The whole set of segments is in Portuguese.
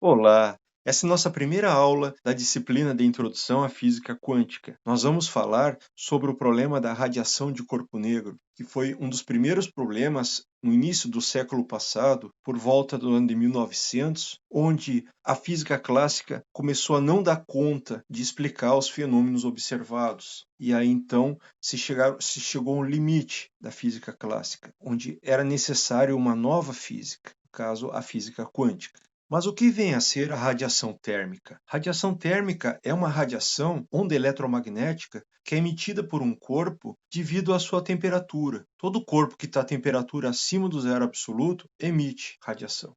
Olá! Essa é nossa primeira aula da disciplina de Introdução à Física Quântica. Nós vamos falar sobre o problema da radiação de corpo negro, que foi um dos primeiros problemas no início do século passado, por volta do ano de 1900, onde a física clássica começou a não dar conta de explicar os fenômenos observados. E aí então se chegou a um limite da física clássica, onde era necessário uma nova física, no caso a física quântica. Mas o que vem a ser a radiação térmica? Radiação térmica é uma radiação, onda eletromagnética, que é emitida por um corpo devido à sua temperatura. Todo corpo que está a temperatura acima do zero absoluto emite radiação.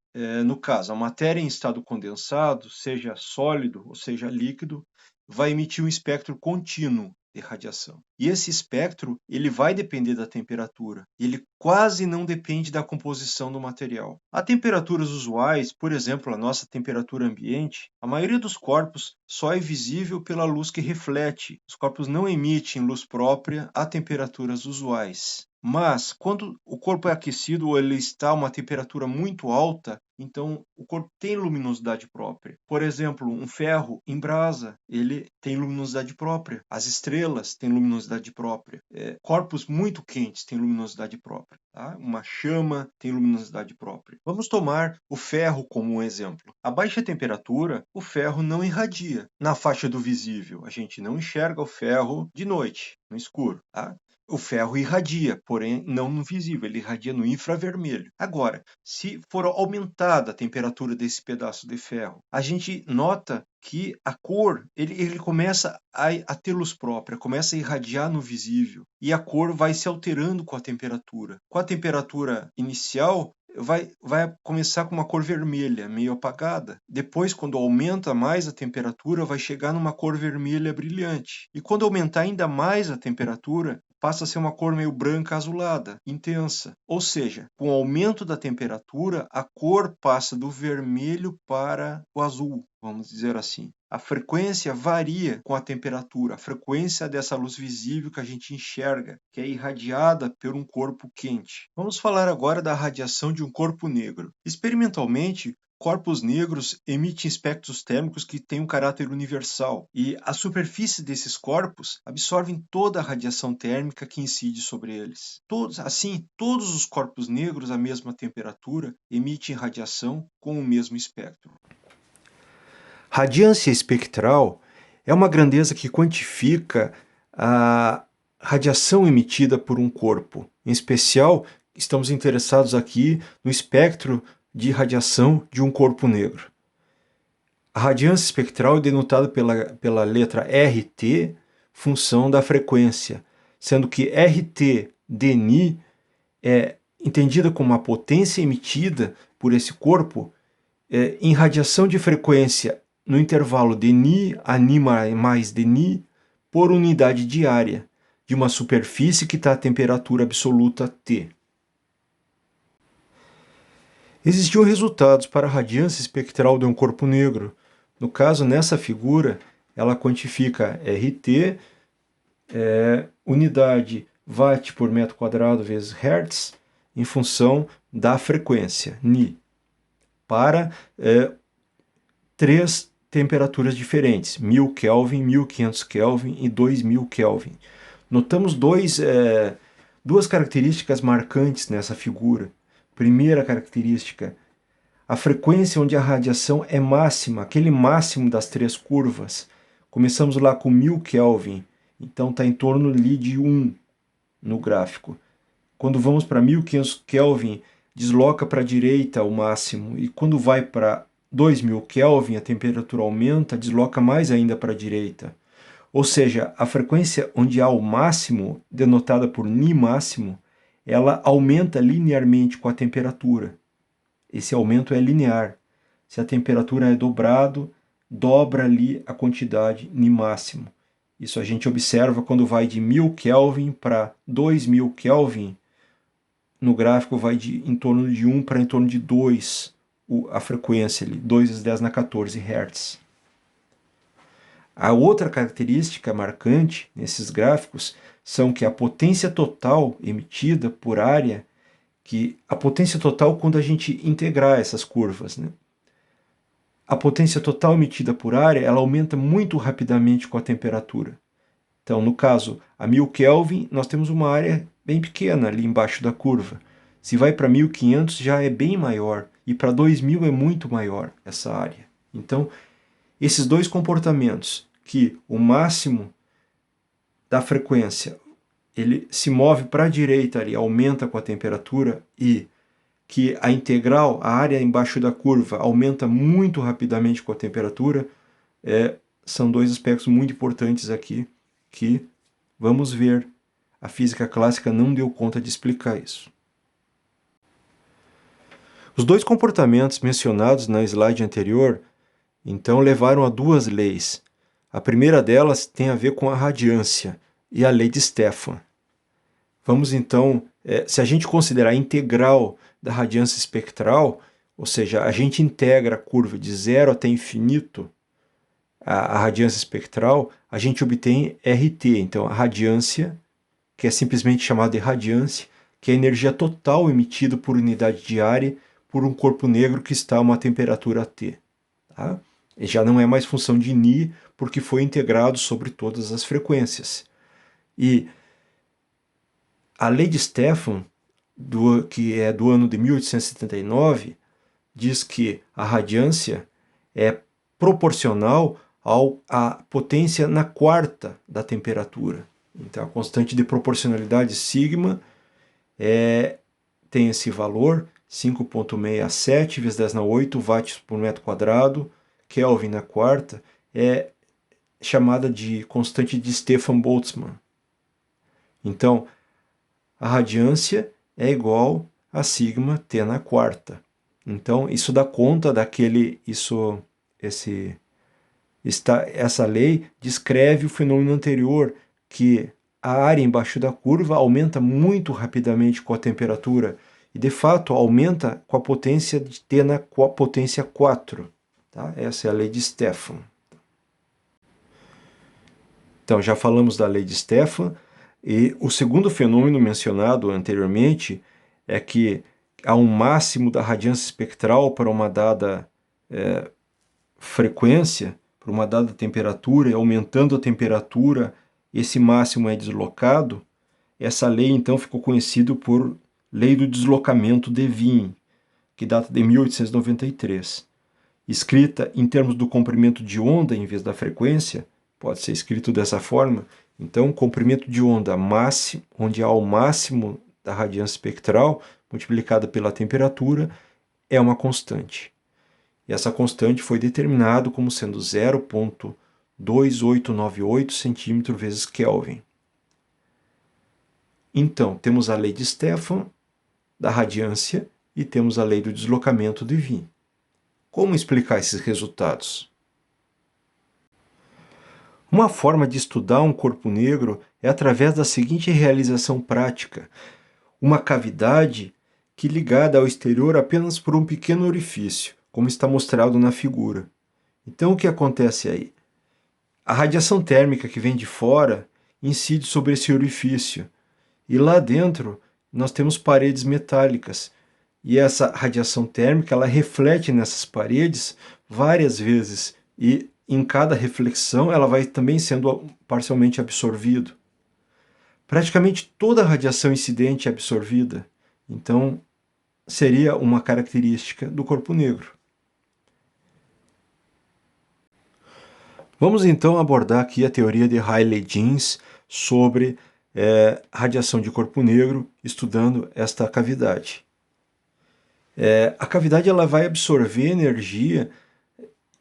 No caso, a matéria em estado condensado, seja sólido ou seja líquido, vai emitir um espectro contínuo de radiação. E esse espectro, ele vai depender da temperatura. Ele quase não depende da composição do material. A temperaturas usuais, por exemplo, a nossa temperatura ambiente, a maioria dos corpos só é visível pela luz que reflete. Os corpos não emitem luz própria a temperaturas usuais. Mas, quando o corpo é aquecido ou ele está a uma temperatura muito alta, então o corpo tem luminosidade própria. Por exemplo, um ferro em brasa, ele tem luminosidade própria. As estrelas têm luminosidade própria. Corpos muito quentes têm luminosidade própria. Tá? Uma chama tem luminosidade própria. Vamos tomar o ferro como um exemplo. A baixa temperatura, o ferro não irradia na faixa do visível. A gente não enxerga o ferro de noite, no escuro. Tá? O ferro irradia, porém não no visível, ele irradia no infravermelho. Agora, se for aumentada a temperatura desse pedaço de ferro, a gente nota que a cor, ele começa a ter luz própria, começa a irradiar no visível, e a cor vai se alterando com a temperatura. Com a temperatura inicial, vai começar com uma cor vermelha, meio apagada. Depois, quando aumenta mais a temperatura, vai chegar numa cor vermelha brilhante. E quando aumentar ainda mais a temperatura, passa a ser uma cor meio branca azulada, intensa. Ou seja, com o aumento da temperatura, a cor passa do vermelho para o azul, vamos dizer assim. A frequência varia com a temperatura, a frequência dessa luz visível que a gente enxerga, que é irradiada por um corpo quente. Vamos falar agora da radiação de um corpo negro. Experimentalmente, corpos negros emitem espectros térmicos que têm um caráter universal, e a superfície desses corpos absorvem toda a radiação térmica que incide sobre eles. Todos os corpos negros à mesma temperatura emitem radiação com o mesmo espectro. Radiância espectral é uma grandeza que quantifica a radiação emitida por um corpo. Em especial, estamos interessados aqui no espectro de radiação de um corpo negro. A radiância espectral é denotada pela letra RT, função da frequência, sendo que RT dni é entendida como a potência emitida por esse corpo em radiação de frequência no intervalo dni a ni mais dni por unidade diária de uma superfície que está a temperatura absoluta T. Existiam resultados para a radiância espectral de um corpo negro. No caso, nessa figura, ela quantifica RT, unidade watt por metro quadrado vezes hertz, em função da frequência, Ni, para três temperaturas diferentes, 1000 Kelvin, 1500 Kelvin e 2000 Kelvin. Notamos duas características marcantes nessa figura. Primeira característica, a frequência onde a radiação é máxima, aquele máximo das três curvas. Começamos lá com 1000 Kelvin, então está em torno ali de 1 no gráfico. Quando vamos para 1500 Kelvin, desloca para a direita o máximo, e quando vai para 2000 Kelvin, a temperatura aumenta, desloca mais ainda para a direita. Ou seja, a frequência onde há o máximo, denotada por Ni máximo, ela aumenta linearmente com a temperatura. Esse aumento é linear. Se a temperatura é dobrado, dobra ali a quantidade Ni máximo. Isso a gente observa quando vai de 1000 Kelvin para 2000 Kelvin. No gráfico vai em torno de 1 para em torno de 2 a frequência ali, 2 vezes 10 na 14 Hz. A outra característica marcante nesses gráficos são que a potência total emitida por área, que a potência total quando a gente integrar essas curvas, né? a potência total emitida por área ela aumenta muito rapidamente com a temperatura. Então, no caso, a 1000 Kelvin, nós temos uma área bem pequena ali embaixo da curva. Se vai para 1500 já é bem maior, e para 2000 é muito maior essa área. Então, esses dois comportamentos, que o máximo da frequência ele se move para a direita ali, aumenta com a temperatura, e que a integral, a área embaixo da curva, aumenta muito rapidamente com a temperatura, são dois aspectos muito importantes aqui que vamos ver. A física clássica não deu conta de explicar isso. Os dois comportamentos mencionados na slide anterior, então, levaram a duas leis. A primeira delas tem a ver com a radiância e a lei de Stefan. Vamos então, se a gente considerar a integral da radiância espectral, ou seja, a gente integra a curva de zero até infinito, a radiância espectral, a gente obtém RT, então a radiância, que é simplesmente chamada de radiância, que é a energia total emitida por unidade de área por um corpo negro que está a uma temperatura T. Tá? E já não é mais função de Ni, porque foi integrado sobre todas as frequências. E a lei de Stefan, que é do ano de 1879, diz que a radiância é proporcional à potência na quarta da temperatura. Então, a constante de proporcionalidade sigma tem esse valor, 5,67 vezes 10 na 8 watts por metro quadrado. Kelvin na quarta é chamada de constante de Stefan-Boltzmann. Então, a radiância é igual a sigma T na quarta. Então, isso dá conta essa lei descreve o fenômeno anterior, que a área embaixo da curva aumenta muito rapidamente com a temperatura e, de fato, aumenta com a potência de T na potência 4. Tá? Essa é a lei de Stefan. Então, já falamos da lei de Stefan, e o segundo fenômeno mencionado anteriormente é que há um máximo da radiância espectral para uma dada frequência, para uma dada temperatura, e aumentando a temperatura, esse máximo é deslocado. Essa lei, então, ficou conhecida por Lei do Deslocamento de Wien, que data de 1893. Escrita em termos do comprimento de onda em vez da frequência, pode ser escrito dessa forma. Então, comprimento de onda máximo, onde há o máximo da radiância espectral multiplicada pela temperatura, é uma constante. E essa constante foi determinado como sendo 0,2898 centímetro vezes Kelvin. Então, temos a lei de Stefan, da radiância, e temos a lei do deslocamento de Wien. Como explicar esses resultados? Uma forma de estudar um corpo negro é através da seguinte realização prática: uma cavidade que ligada ao exterior apenas por um pequeno orifício, como está mostrado na figura. Então, o que acontece aí? A radiação térmica que vem de fora incide sobre esse orifício, e lá dentro nós temos paredes metálicas, e essa radiação térmica ela reflete nessas paredes várias vezes, e em cada reflexão ela vai também sendo parcialmente absorvida. Praticamente toda a radiação incidente é absorvida, então seria uma característica do corpo negro. Vamos então abordar aqui a teoria de Rayleigh-Jeans sobre radiação de corpo negro, estudando esta cavidade. A cavidade ela vai absorver energia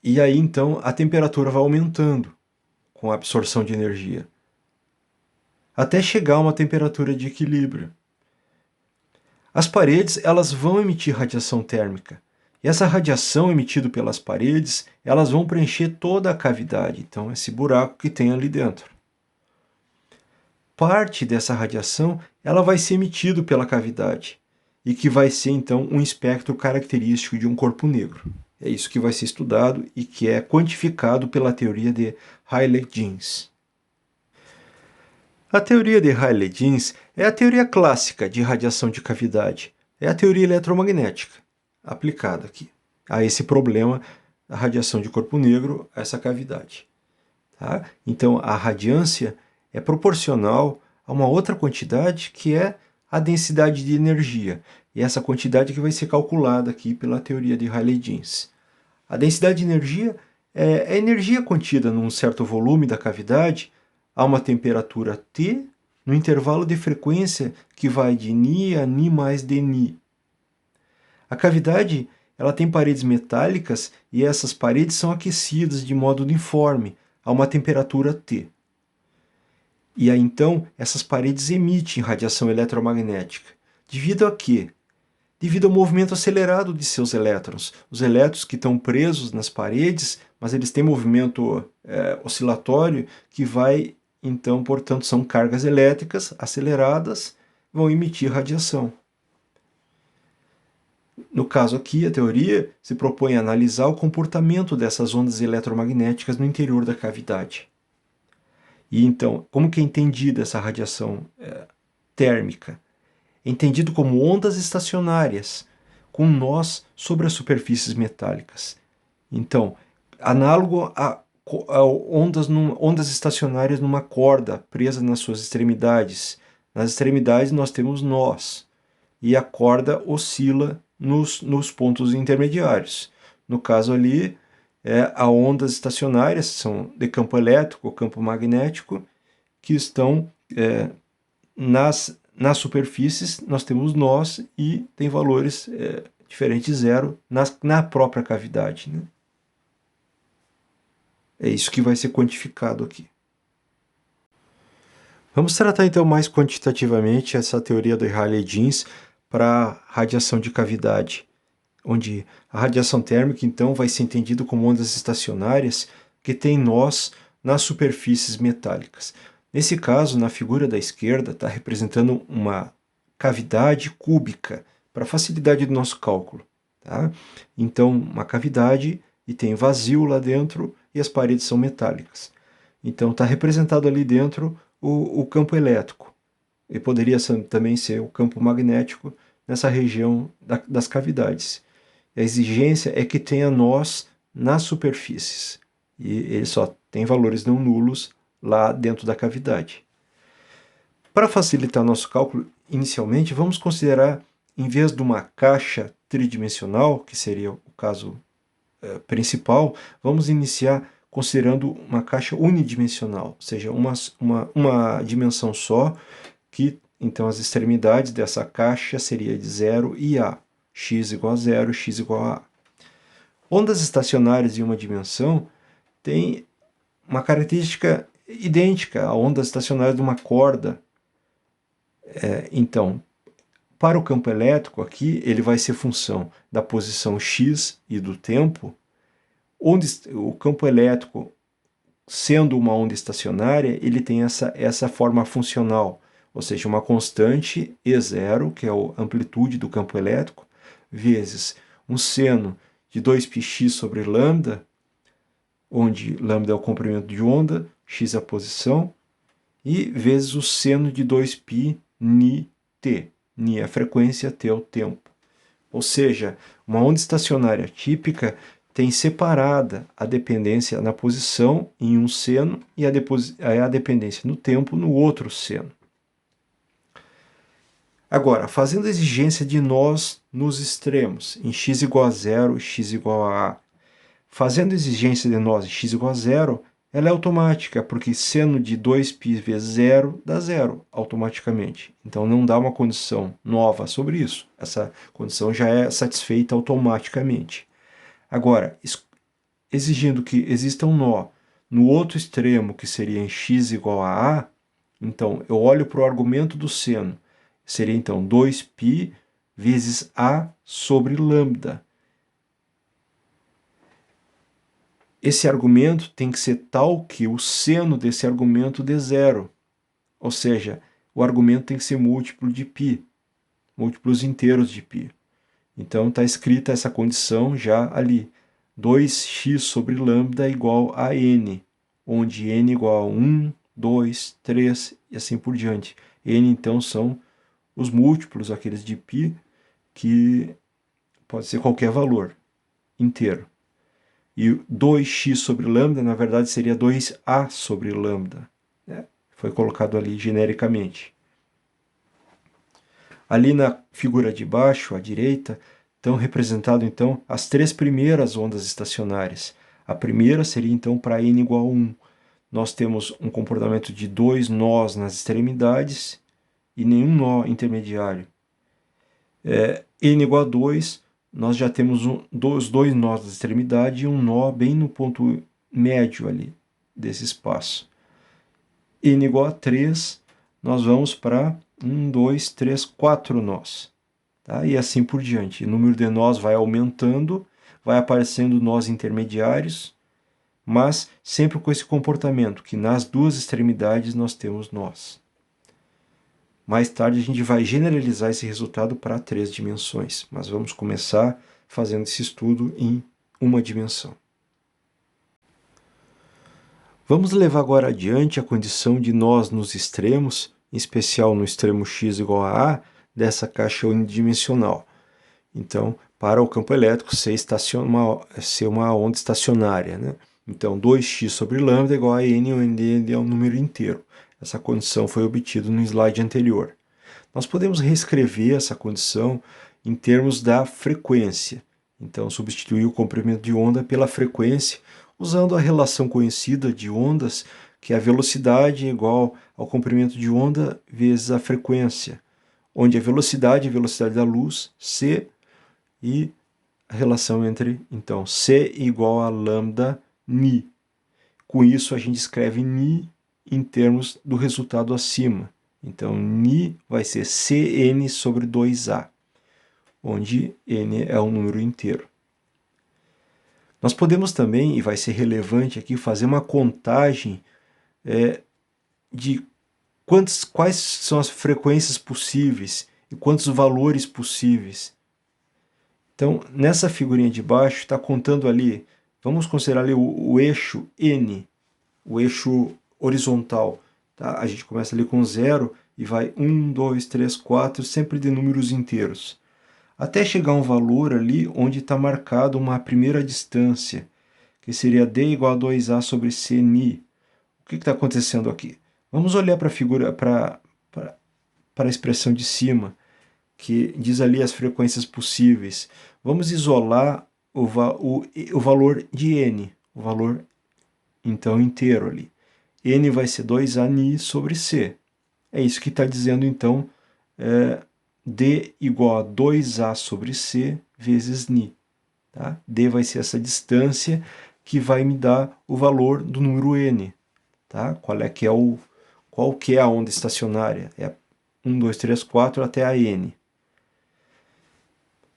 e aí então a temperatura vai aumentando com a absorção de energia, até chegar a uma temperatura de equilíbrio. As paredes elas vão emitir radiação térmica. E essa radiação emitida pelas paredes, elas vão preencher toda a cavidade, então esse buraco que tem ali dentro. Parte dessa radiação ela vai ser emitida pela cavidade, e que vai ser então um espectro característico de um corpo negro. É isso que vai ser estudado e que é quantificado pela teoria de Rayleigh-Jeans. A teoria de Rayleigh-Jeans é a teoria clássica de radiação de cavidade. É a teoria eletromagnética aplicada aqui a esse problema a radiação de corpo negro a essa cavidade. Tá? Então, a radiância é proporcional a uma outra quantidade que é a densidade de energia. E essa quantidade que vai ser calculada aqui pela teoria de Rayleigh-Jeans. A densidade de energia é a energia contida num certo volume da cavidade a uma temperatura T no intervalo de frequência que vai de Ni a Ni mais dNi. A cavidade ela tem paredes metálicas e essas paredes são aquecidas de modo uniforme a uma temperatura T. E aí então essas paredes emitem radiação eletromagnética. Devido a quê? Devido ao movimento acelerado de seus elétrons. Os elétrons que estão presos nas paredes, mas eles têm movimento oscilatório que vai, então, portanto, são cargas elétricas aceleradas, vão emitir radiação. No caso aqui, a teoria se propõe a analisar o comportamento dessas ondas eletromagnéticas no interior da cavidade. E então, como que é entendida essa radiação térmica? É entendido como ondas estacionárias, com nós sobre as superfícies metálicas. Então, análogo a ondas estacionárias numa corda presa nas suas extremidades. Nas extremidades nós temos nós, e a corda oscila nos pontos intermediários. No caso ali, há ondas estacionárias, são de campo elétrico ou campo magnético, que estão nas superfícies, nós temos nós e tem valores diferentes de zero na própria cavidade. Né? É isso que vai ser quantificado aqui. Vamos tratar então mais quantitativamente essa teoria do Rayleigh-Jeans para radiação de cavidade, onde a radiação térmica então vai ser entendida como ondas estacionárias que têm nós nas superfícies metálicas. Nesse caso, na figura da esquerda, está representando uma cavidade cúbica, para facilidade do nosso cálculo. Tá? Então, uma cavidade e tem vazio lá dentro e as paredes são metálicas. Então, está representado ali dentro o campo elétrico. E poderia também ser o campo magnético nessa região das cavidades. A exigência é que tenha nós nas superfícies. E ele só tem valores não nulos lá dentro da cavidade. Para facilitar nosso cálculo, inicialmente, vamos considerar, em vez de uma caixa tridimensional, que seria o caso principal, vamos iniciar considerando uma caixa unidimensional, ou seja, uma dimensão só, que então as extremidades dessa caixa seria de 0 e A, x igual a 0, x igual a A. Ondas estacionárias em uma dimensão têm uma característica idêntica a ondas estacionárias de uma corda. Então, para o campo elétrico aqui, ele vai ser função da posição x e do tempo, onde o campo elétrico, sendo uma onda estacionária, ele tem essa forma funcional, ou seja, uma constante E0, que é a amplitude do campo elétrico, vezes um seno de 2πx sobre lambda, onde lambda é o comprimento de onda, x é a posição, e vezes o seno de 2π ni t. Ni é a frequência, t é o tempo. Ou seja, uma onda estacionária típica tem separada a dependência na posição em um seno e a dependência no tempo no outro seno. Agora, fazendo a exigência de nós nos extremos, em x igual a 0 e x igual a A, fazendo a exigência de nós em x igual a 0, ela é automática, porque seno de 2π vezes 0 dá 0 automaticamente. Então não dá uma condição nova sobre isso. Essa condição já é satisfeita automaticamente. Agora, exigindo que exista um nó no outro extremo, que seria em x igual a A, então eu olho para o argumento do seno. Seria então 2π vezes A sobre lambda. Esse argumento tem que ser tal que o seno desse argumento dê zero. Ou seja, o argumento tem que ser múltiplo de π, múltiplos inteiros de π. Então está escrita essa condição já ali. 2x sobre lambda igual a n, onde n igual a 1, 2, 3 e assim por diante. N então são os múltiplos, aqueles de π, que pode ser qualquer valor inteiro. E 2x sobre lambda, na verdade, seria 2a sobre lambda, né? Foi colocado ali genericamente. Ali na figura de baixo, à direita, estão representadas então as 3 primeiras ondas estacionárias. A primeira seria então para n igual a 1. Nós temos um comportamento de 2 nós nas extremidades e nenhum nó intermediário. N igual a 2, nós já temos dois nós na extremidade e um nó bem no ponto médio ali desse espaço. N igual a 3, nós vamos para 1, 2, 3, 4 nós. Tá? E assim por diante. O número de nós vai aumentando, vai aparecendo nós intermediários, mas sempre com esse comportamento, que nas duas extremidades nós temos nós. Mais tarde a gente vai generalizar esse resultado para 3 dimensões, mas vamos começar fazendo esse estudo em uma dimensão. Vamos levar agora adiante a condição de nós nos extremos, em especial no extremo x igual a A, dessa caixa unidimensional. Então, para o campo elétrico ser uma onda estacionária, né? Então, 2x sobre lambda igual a n, onde n é um número inteiro. Essa condição foi obtida no slide anterior. Nós podemos reescrever essa condição em termos da frequência. Então, substituir o comprimento de onda pela frequência, usando a relação conhecida de ondas, que é a velocidade é igual ao comprimento de onda vezes a frequência, onde a velocidade é a velocidade da luz, c, e a relação entre, então, c igual a lambda ni. Com isso, a gente escreve ni em termos do resultado acima. Então, ni vai ser Cn sobre 2A, onde n é um número inteiro. Nós podemos também, e vai ser relevante aqui, fazer uma contagem de quais são as frequências possíveis e quantos valores possíveis. Então, nessa figurinha de baixo, está contando ali, vamos considerar ali o eixo n, o eixo horizontal. Tá? A gente começa ali com 0 e vai 1, 2, 3, 4, sempre de números inteiros. Até chegar a um valor ali onde está marcado uma primeira distância, que seria d igual a 2a sobre c ni. O que está acontecendo aqui? Vamos olhar para a figura, para a expressão de cima, que diz ali as frequências possíveis. Vamos isolar o valor de n, o valor então inteiro ali. N vai ser 2a ni sobre c. É isso que está dizendo então d igual a 2a sobre c vezes ni. Tá? D vai ser essa distância que vai me dar o valor do número n. Tá? Qual que é a onda estacionária? É 1, 2, 3, 4 até a n.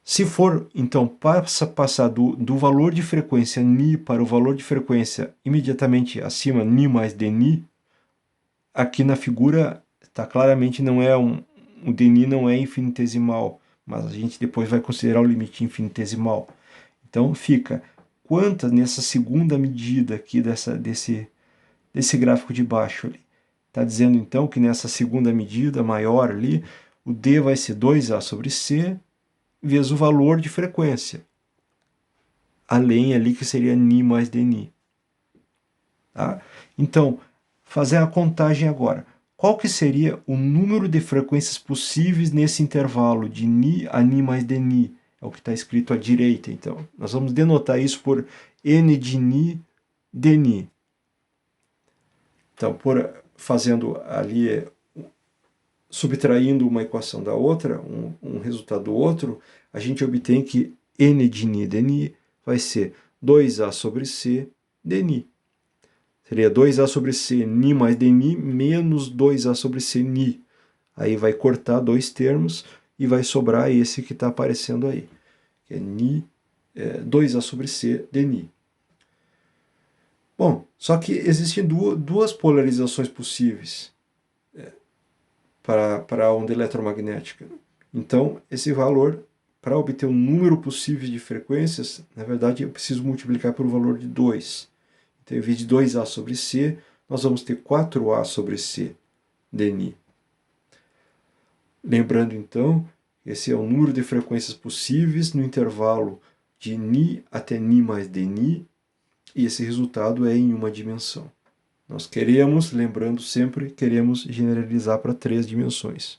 Se for, então, passar do valor de frequência ni para o valor de frequência imediatamente acima, ni mais dni, aqui na figura tá, claramente não é o dni não é infinitesimal, mas a gente depois vai considerar o limite infinitesimal. Então fica quantas nessa segunda medida aqui desse gráfico de baixo ali. Está dizendo então que nessa segunda medida maior ali, o d vai ser 2a sobre c vezes o valor de frequência, além ali que seria ni mais dni. Tá? Então, fazer a contagem agora. Qual que seria o número de frequências possíveis nesse intervalo de ni a ni mais dni? É o que está escrito à direita, então. Nós vamos denotar isso por n de ni dni. Então, fazendo ali, subtraindo uma equação da outra, um resultado do outro, a gente obtém que n de ni dni vai ser 2a sobre c dni. Seria 2a sobre c ni mais dni menos 2a sobre c ni. Aí vai cortar dois termos e vai sobrar esse que está aparecendo aí, que é 2a sobre c dni. Bom, só que existem duas polarizações possíveis para a onda eletromagnética. Então, esse valor, para obter um número possível de frequências, na verdade eu preciso multiplicar por um valor de 2. Então, em vez de 2a sobre c, nós vamos ter 4a sobre c dni. Lembrando, então, esse é o número de frequências possíveis no intervalo de ni até ni mais dni, e esse resultado é em uma dimensão. Nós queremos, lembrando sempre, queremos generalizar para 3 dimensões.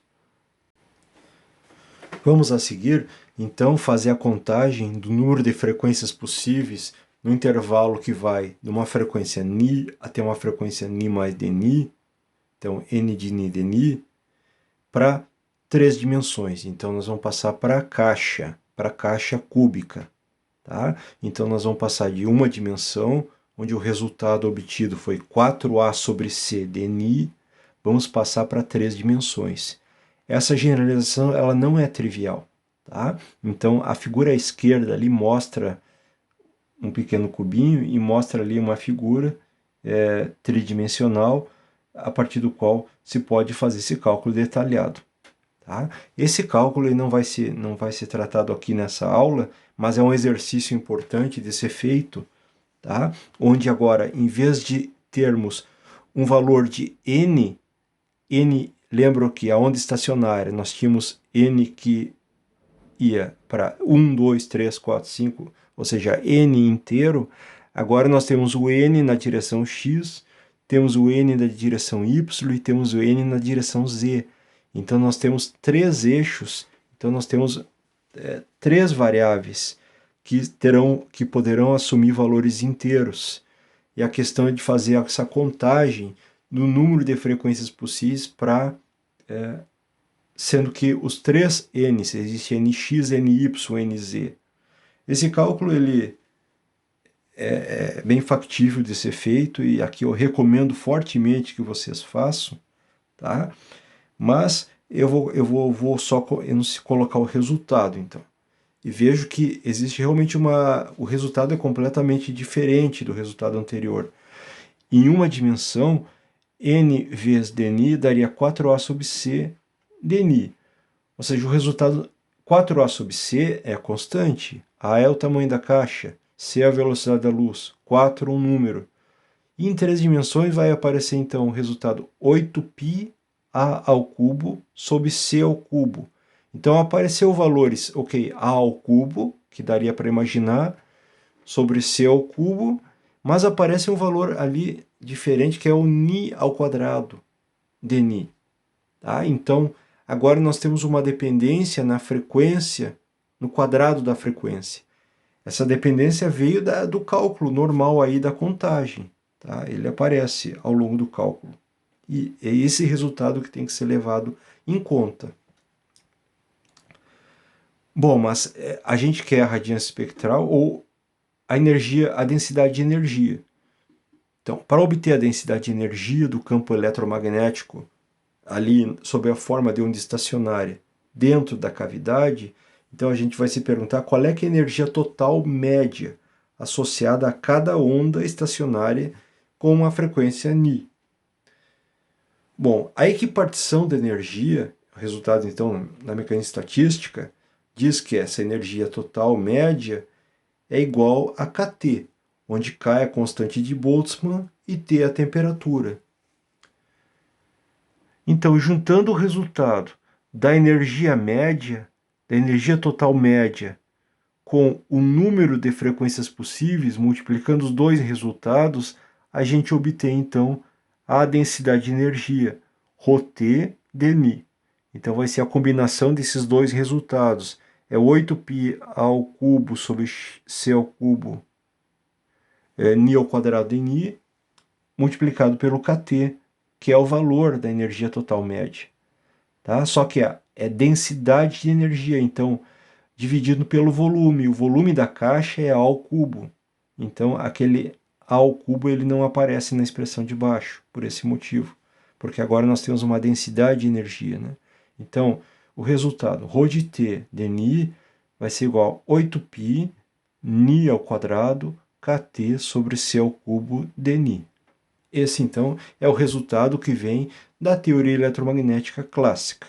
Vamos a seguir, então, fazer a contagem do número de frequências possíveis no intervalo que vai de uma frequência Ni até uma frequência Ni mais Dni, então N de Ni Dni, para 3 dimensões. Então, nós vamos passar para a caixa cúbica. Tá? Então, nós vamos passar de uma dimensão, onde o resultado obtido foi 4A sobre C Dni, vamos passar para 3 dimensões. Essa generalização ela não é trivial. Tá? Então, a figura à esquerda ali mostra um pequeno cubinho e mostra ali uma figura tridimensional, a partir do qual se pode fazer esse cálculo detalhado. Tá? Esse cálculo não vai ser tratado aqui nessa aula, mas é um exercício importante de ser feito, tá? Onde agora, em vez de termos um valor de n, lembram que a onda estacionária nós tínhamos n que ia para 1, 2, 3, 4, 5, ou seja, n inteiro. Agora nós temos o n na direção x, temos o n na direção y e temos o n na direção z. Então nós temos 3 eixos, então nós temos 3 variáveis que poderão assumir valores inteiros. E a questão é de fazer essa contagem do número de frequências possíveis para sendo que os 3 n's, existe nx, ny, nz. Esse cálculo ele é bem factível de ser feito e aqui eu recomendo fortemente que vocês façam, tá? Mas eu vou só colocar o resultado, então. E vejo que existe realmente o resultado é completamente diferente do resultado anterior. Em uma dimensão, n vezes dni daria 4a sobre c dni. Ou seja, o resultado 4a sobre c é constante, a é o tamanho da caixa, c é a velocidade da luz, 4 um número. E em 3 dimensões vai aparecer então o resultado 8π a ao cubo sobre c ao cubo. Então apareceu valores, ok, a ao cubo, que daria para imaginar, sobre c ao cubo, mas aparece um valor ali diferente que é o ni ao quadrado, dni. Tá? Então, agora nós temos uma dependência na frequência, no quadrado da frequência. Essa dependência veio do cálculo normal aí da contagem. Tá? Ele aparece ao longo do cálculo. E é esse resultado que tem que ser levado em conta. Bom, mas a gente quer a radiância espectral ou a densidade de energia. Então, para obter a densidade de energia do campo eletromagnético ali sob a forma de onda estacionária dentro da cavidade, então a gente vai se perguntar qual é que é a energia total média associada a cada onda estacionária com uma frequência Ni. Bom, a equipartição da energia, o resultado então na mecânica estatística, diz que essa energia total média é igual a kT, onde K é a constante de Boltzmann e T é a temperatura. Então, juntando o resultado da energia média, da energia total média, com o número de frequências possíveis, multiplicando os dois resultados, a gente obtém então a densidade de energia, ρT dni. Então vai ser a combinação desses dois resultados. É 8π ao cubo sobre c ao cubo, ni ao quadrado dni, multiplicado pelo kT, que é o valor da energia total média. Tá? Só que é densidade de energia, então dividido pelo volume. O volume da caixa é A ao cubo. Então aquele A ao cubo ele não aparece na expressão de baixo, por esse motivo. Porque agora nós temos uma densidade de energia. Né? Então, o resultado, ρ de T dni, vai ser igual a 8π ni ao quadrado kT sobre c ao cubo dni. Esse, então, é o resultado que vem da teoria eletromagnética clássica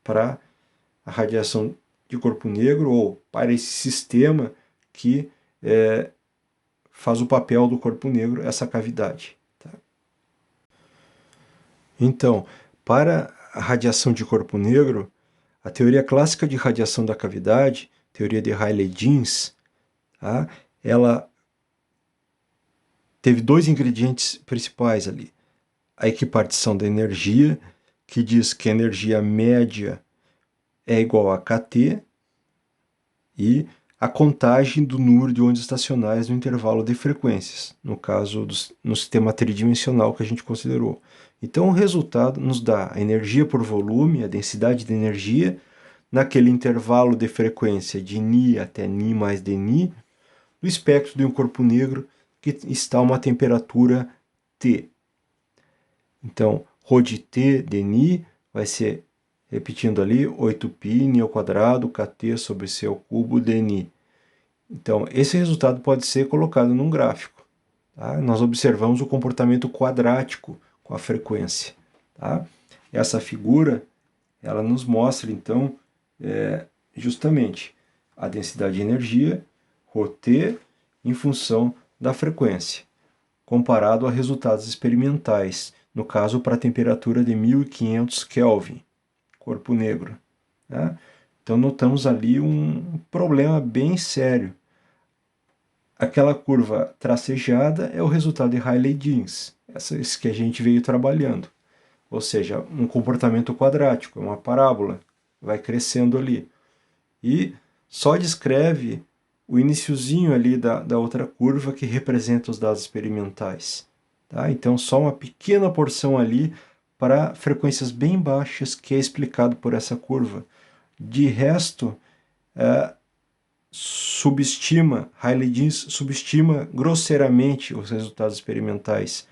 para a radiação de corpo negro ou para esse sistema que faz o papel do corpo negro, essa cavidade. Tá? Então, para a radiação de corpo negro, a teoria clássica de radiação da cavidade, teoria de Rayleigh-Jeans, tá? Ela teve dois ingredientes principais ali. A equipartição da energia, que diz que a energia média é igual a kT, e a contagem do número de ondas estacionárias no intervalo de frequências, no caso no sistema tridimensional que a gente considerou. Então o resultado nos dá a energia por volume, a densidade de energia, naquele intervalo de frequência de Ni até Ni mais dni, do espectro de um corpo negro que está a uma temperatura T. Então, ρ de T dni vai ser, repetindo ali, 8π ao quadrado kt sobre c ao cubo dni. Então, esse resultado pode ser colocado num gráfico. Tá? Nós observamos o comportamento quadrático com a frequência. Tá? Essa figura, ela nos mostra, então, justamente a densidade de energia, ρt, em função da frequência, comparado a resultados experimentais, no caso para a temperatura de 1500 Kelvin, corpo negro. Tá? Então notamos ali um problema bem sério. Aquela curva tracejada é o resultado de Rayleigh-Jeans, esse que a gente veio trabalhando. Ou seja, um comportamento quadrático, é uma parábola, vai crescendo ali. E só descreve o iniciozinho ali da outra curva que representa os dados experimentais. Tá? Então, só uma pequena porção ali para frequências bem baixas que é explicado por essa curva. De resto, Rayleigh-Jeans subestima grosseiramente os resultados experimentais.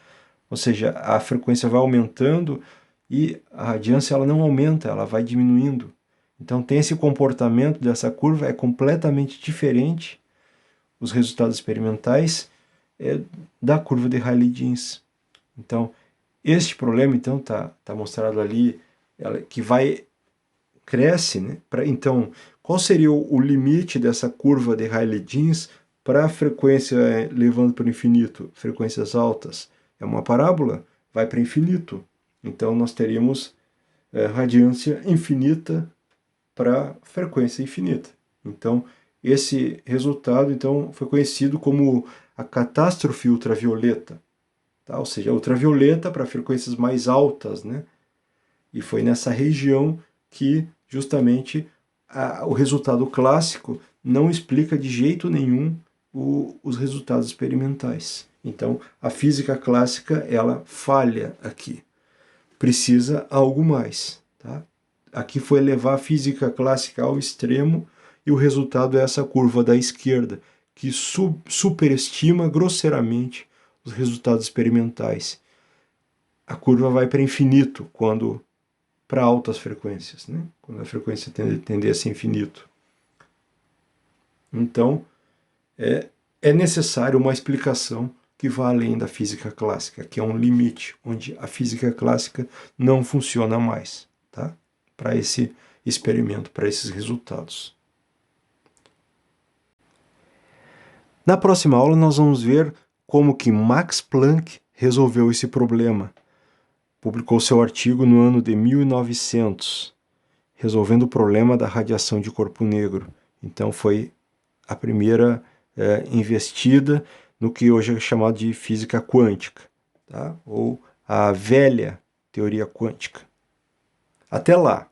Ou seja, a frequência vai aumentando e a radiância ela não aumenta, ela vai diminuindo. Então tem esse comportamento dessa curva, é completamente diferente os resultados experimentais da curva de Rayleigh-Jeans. Então, este problema então tá mostrado ali, que cresce, né? Então, qual seria o limite dessa curva de Rayleigh-Jeans para a frequência levando para o infinito, frequências altas? É uma parábola, vai para infinito. Então, nós teríamos radiância infinita para frequência infinita. Então, esse resultado então, foi conhecido como a catástrofe ultravioleta. Tá? Ou seja, ultravioleta para frequências mais altas. Né? E foi nessa região que justamente o resultado clássico não explica de jeito nenhum os resultados experimentais. Então, a física clássica ela falha aqui. Precisa algo mais. Tá? Aqui foi levar a física clássica ao extremo e o resultado é essa curva da esquerda, que superestima grosseiramente os resultados experimentais. A curva vai para infinito quando para altas frequências, né? Quando a frequência tende a ser infinito. Então, é necessário uma explicação que vá além da física clássica, que é um limite, onde a física clássica não funciona mais, tá? Para esse experimento, para esses resultados. Na próxima aula nós vamos ver como que Max Planck resolveu esse problema. Publicou seu artigo no ano de 1900, resolvendo o problema da radiação de corpo negro. Então foi a primeira investida no que hoje é chamado de física quântica, tá? Ou a velha teoria quântica. Até lá!